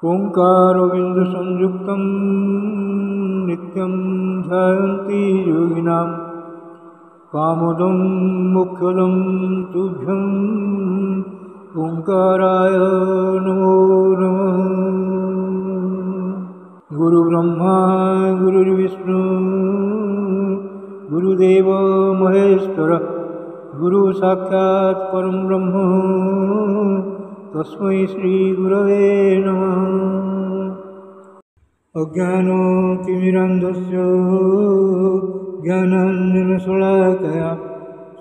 ओंकारोबिंदुसंयुक्तं नित्यं ध्यायन्ति योगिनां कामदं मोक्षदं तुभ्यं ओंकाराय नमो नमः। गुरुब्रह्मा गुरुर्विष्णु गुरुदेव महेश्वर गुरु साक्षात् परं ब्रह्म तस्मै श्री गुरवे नमः। अज्ञानतिमिरान्धस्य ज्ञानाञ्जनशलाकया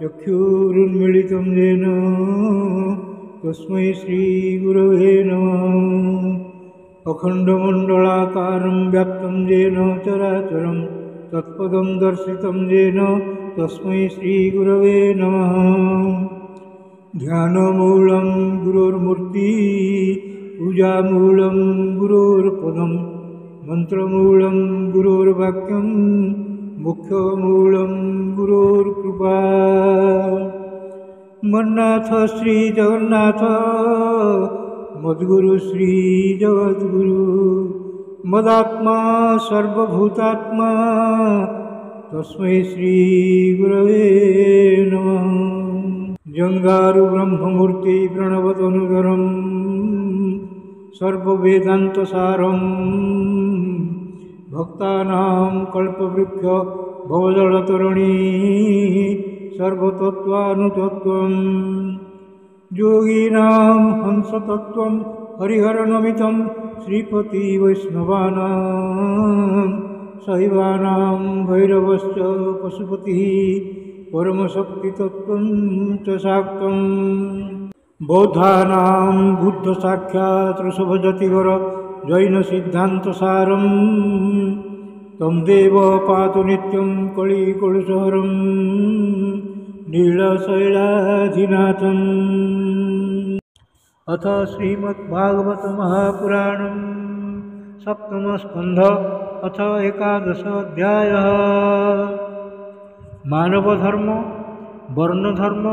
चक्षुरुन्मीलितं येन तस्मै श्री गुरवे नमः। अखण्डमण्डलाकारं व्याप्तं येन चराचरं तत्पदं दर्शितं येन तस्मै श्री गुरवे नमः। ध्यानमूलं गुरोर्मूर्ति पूजामूलं गुरोर्पदं मंत्रमूलं गुरोर्वाक्यं मुख्यमूलं गुरोर्कृपा। मन्नाथ श्री जगन्नाथ मद्गुरु श्री जगद्गुरु मदात्मा सर्वभूतात्मा तस्मै श्री गुरवे नमः। जंगारु ब्रह्ममूर्ति प्रणवतनुधरं सर्ववेदान्तसारं भक्तानां कल्पवृक्ष भवजलतरणी सर्वतत्त्वानुतत्त्वं योगिनां हंसतत्त्वं हरिहरनमितं श्रीपति वैष्णवानां शैवानां भैरवश्च पशुपतिः परमशक्तितत्त्वं च शाक्तं बौद्धानां बुद्धसाक्षात् ऋषभजतिवर जैनसिद्धान्तसारं तं देव पातु नित्यं कलिकलुषहरं नीलशैलाधिनाथम्। अथ श्रीमद्भागवत महापुराणं सप्तमस्कन्ध अथ 11 अध्यायः। मानवधर्म वर्णधर्म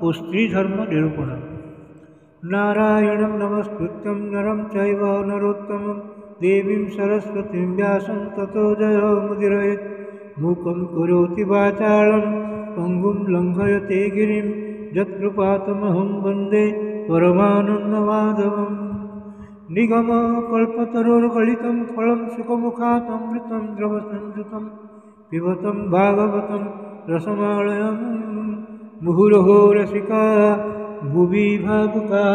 और स्त्रीधर्म निरूपण। नारायणं नमस्कृत्यं नरं चैव नरोत्तमं देवीं सरस्वतीं व्यासं ततो जयमुदीरयेत्। मूकं करोति वाचालं पङ्गुं लङ्घयते गिरिं यत्कृपातमहं वन्दे परमानन्दमाधवम्। निगमकल्पतरोर्गलितं फलं सुखमुखादमृतं द्रवसंयुतं पिबतं भागवतं रसमालयं मुहुरहो रसिका भुवि भावुका।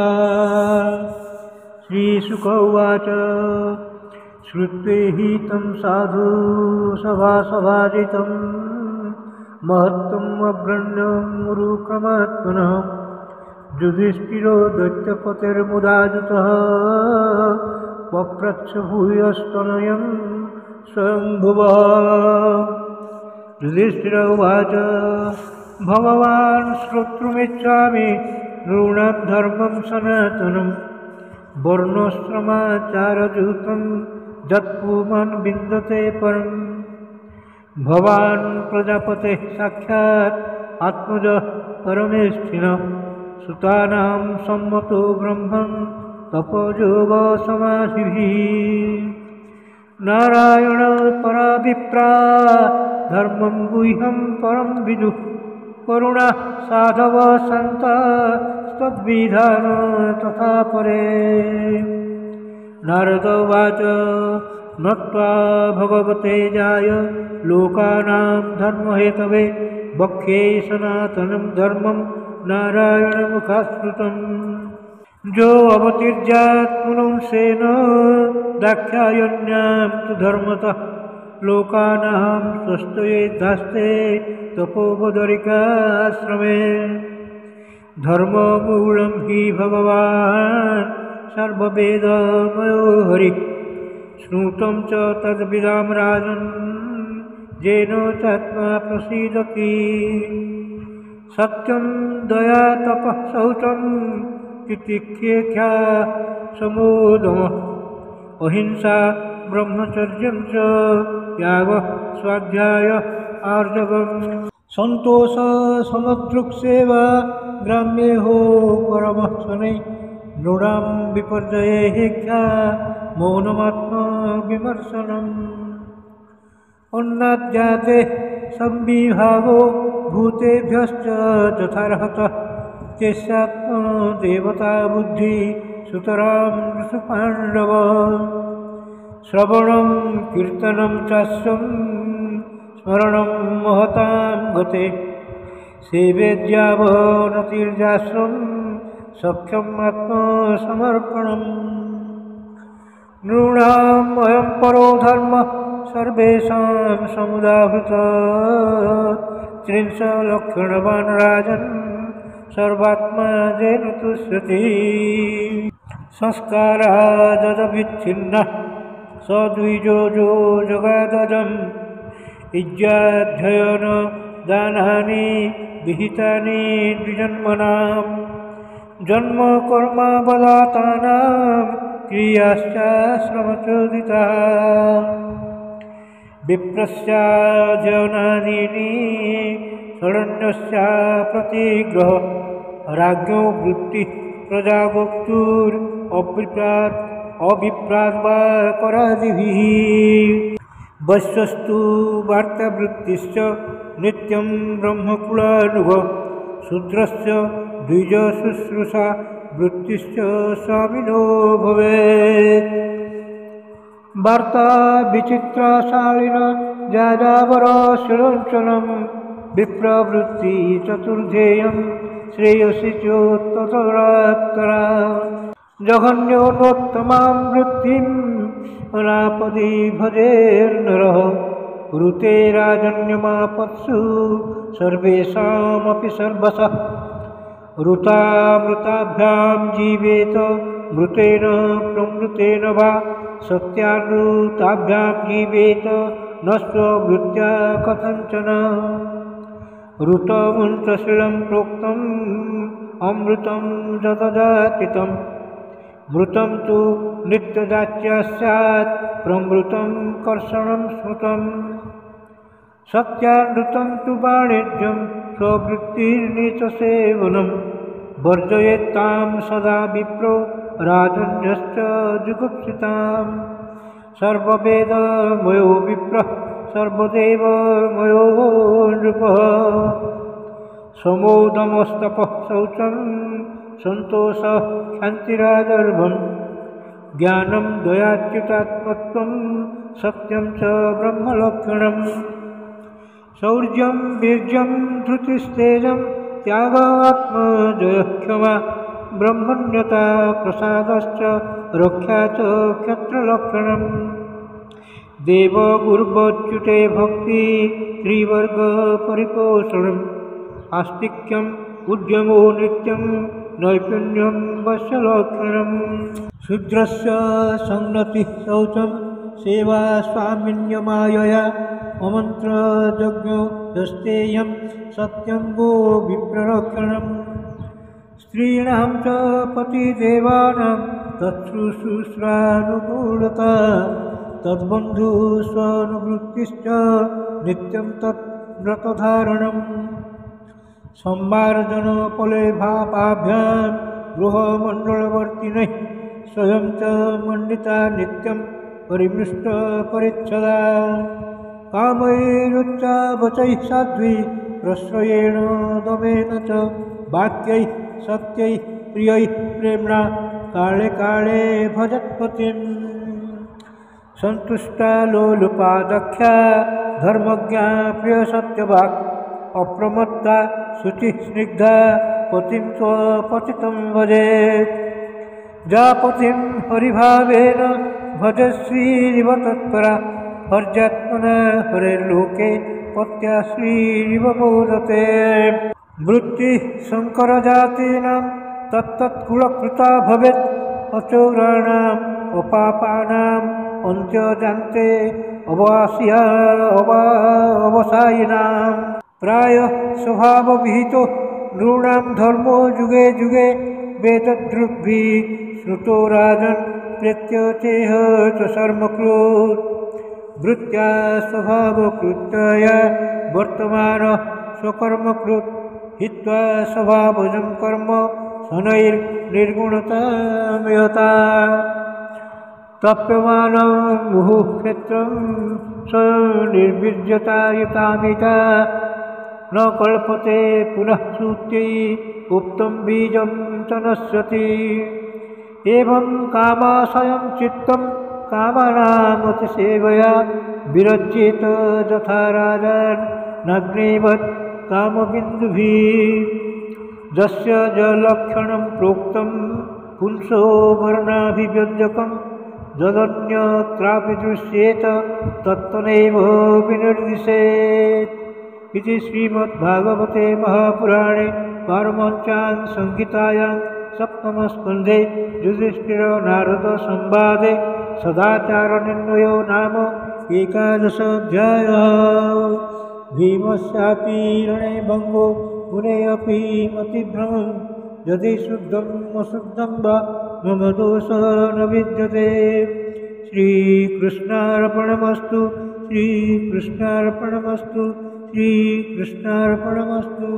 श्रीशुक उवाच श्रुत्वे तं साधु सभासभाजितं महत्त्वम् अग्रण्यं मुरुक्रमात्मनः। युधिष्ठिरो दैत्यपतिर्मुदाजितः पप्रच्छ भूयस्तनयं स्वयंभुवः। युधिष्ठिर उवाच भगवान् श्रोतुमिच्छामि नृणां धर्मं सनातनं वर्णाश्रमाचारयुतं यत्पुमान् विन्दते परम्। भवान् प्रजापतेः साक्षात् आत्मजः परमेष्ठिनः सुतानां सम्मतो ब्रह्मन् तपोयोगसमाधिभिः। नारायण पराभिप्रा धर्मं गुह्यं परं विदुः करुणा साधव सन्त तद्विधान तथा परे। नारद उवाच नत्वा भगवते जाय लोकानां धर्महेतवे वक्ष्ये सनातनं धर्मं नारायणमुखाश्रुतम्। जो अवतीर्यात् पुंसेन दाक्षायण्यां तु धर्मतः लोकानां स्वस्तये धास्ते तपोवदरिकाश्रमे। धर्ममूलं हि भगवान् सर्ववेदमयो हरिः स्नुतं च तद्विदां राजन् येन चात्मा प्रसीदति। सत्यं दया तपः शौचं तितिक्षेख्या समोदमः अहिंसा ब्रह्मचर्यं च त्यागः स्वाध्याय आर्जवम्। संतोष समदृक्सेवा ग्राम्यो परमः शनैः नृणां विपर्ययेख्या मौनमात्मविमर्शनम्। अन्नाद्याते संविभागो भूतेभ्यश्च यथार्हतः चेष्यात्मदेवता बुद्धि सुतरां सुपाण्डव। श्रवणं कीर्तनं चास्यं स्मरणं महतां गते सेवेद्यावनतिर्जास्रं सख्यम् आत्मसमर्पणम्। नृणाम् अयं परो धर्मः सर्वेषां समुदाहृतः त्रिंशलक्षणवान् राजन् सर्वात्मा येन तुष्यति। संस्कारादविच्छिन्नः स द्विजो जगादजम् इज्जाध्ययन दानानि विहितानि द्विजन्मनां जन्म कर्म बलातानां क्रियाश्चाश्रमचोदिताः। विप्रस्याध्ययनादीनि षडन्यस्य प्रतिग्रह राज्ञो वृत्तिः प्रजागोक्तुर् अभिप्राट् वा करादिभिः। वैश्यस्तु वार्तावृत्तिश्च नित्यं ब्रह्मकुलानुभव शूद्रस्य द्विजशुश्रूषा वृत्तिश्च स्वामिनो भवेत्। वार्ता विचित्राशालिन जाजावरशिरोञ्चलं विप्रवृत्ति चतुर्ध्येयं श्रेयसि चोत्तरात्तरा। जघन्योन्नोत्तमां वृत्तिं अनापदि भजेन्नरः ऋते राजन्यमापत्सु सर्वेषामपि सर्वशः। ऋतामृताभ्यां जीवेत मृतेन प्रमृतेन वा सत्यानृताभ्यां जीवेत न स्ववृत्त्या कथञ्चन। ऋतमन्त्रशीलं प्रोक्तम् अमृतं जतजातितं मृतं तु नित्यदाच्या स्यात् प्रमृतं कर्षणं स्मृतम्। सत्यानृतं तु वाणिज्यं स्ववृत्तिर्नीचसेवनं वर्जयेत्तां सदा विप्रो राजन्यश्च जुगुप्सिताम्। सर्ववेदमयो विप्रः सर्वदेवमयो नृपः समोदमस्तपः शौचं सन्तोषः क्षान्तिरादर्भं ज्ञानं दयाच्युतात्मत्वं सत्यं च ब्रह्मलक्षणम्। शौर्यं वीर्यं धृतिस्तेजं त्यागात्मजयः क्षमा ब्रह्मण्यता प्रसादश्च रक्षा च क्षत्रलक्षणम्। देवगुरुवच्युते भक्ति त्रिवर्गपरिपोषणम् आस्तिक्यम् उद्यमो नित्यं नैपुण्यं वश्यलक्षणम्। शूद्रस्य संगतिः शौचं सेवा स्वामिन्यमायया अमन्त्रयज्ञो यस्तेयं सत्यं वो विप्रलक्षणम्। स्त्रीणां च पतिदेवानां तत्शुश्रूषानुकूलता तद्बन्धुस्वानुवृत्तिश्च नित्यं तद्व्रतधारणम्। सम्मार्जनफले भापाभ्यां गृहमण्डलवर्तिनैः स्वयं च मण्डिता नित्यं परिमृष्टपरिच्छदा। कामैरुच्चा वचैः साध्वी प्रश्रयेण दमेन च वाक्यैः सत्यैः प्रियैः प्रेम्णा काले काले भजत्पतिम्। सन्तुष्टा लोलुपा दक्षा धर्मज्ञा प्रियसत्यवाक् अप्रमत्ता शुचिः स्निग्धा पतिं स्वपतितं भजेत्। या पतिं हरिभावेन भजश्रीरिव तत्परा हर्यात्मना हरेर्लोके पत्या श्रीरिव मोदते। वृत्तिः शङ्करजातीनां तत्तत्कुलकृता भवेत् अचौराणाम् अपापानाम् अन्त्यजान्ते अवसायिनां प्रायः स्वभावविहितो नृणां धर्मो युगे युगे वेददृग्भिः श्रुतो राजन् प्रत्यचेह च शर्मकृत् वृत्त्या स्वभावकृत्या वर्तमानः स्वकर्मकृत् हित्वा स्वभावजं कर्म शनैर्निर्गुणतामयता तप्यमानं मुहुक्षेत्रं स निर्विज्यतायुतामिता न कल्पते पुनः सूत्यै उक्तं बीजं च नश्यति एवं कामाशयं चित्तं कामानामतिसेवया विरज्येत यथा राजान् नग्नेवत् कामबिन्दुभिः यस्य जलक्षणं प्रोक्तं पुंसो वर्णाभिव्यञ्जकं यदन्यत्रापि दृश्येत तत्त्वनैव विनिर्दिशेत् इति श्रीमद्भागवते महापुराणे पारमहंस्यां संहितायां सप्तमस्कन्धे युधिष्ठिर-नारद-संवादे सदाचारनिर्णयो नाम 11 भीमस्यापि रणे भङ्गो मुनेऽपि मतिभ्रमं यदि शुद्धम् अशुद्धं वा मम दोषः न विद्यते। श्रीकृष्णार्पणमस्तु श्रीकृष्णार्पणमस्तु श्रीकृष्णार्पणमस्तु।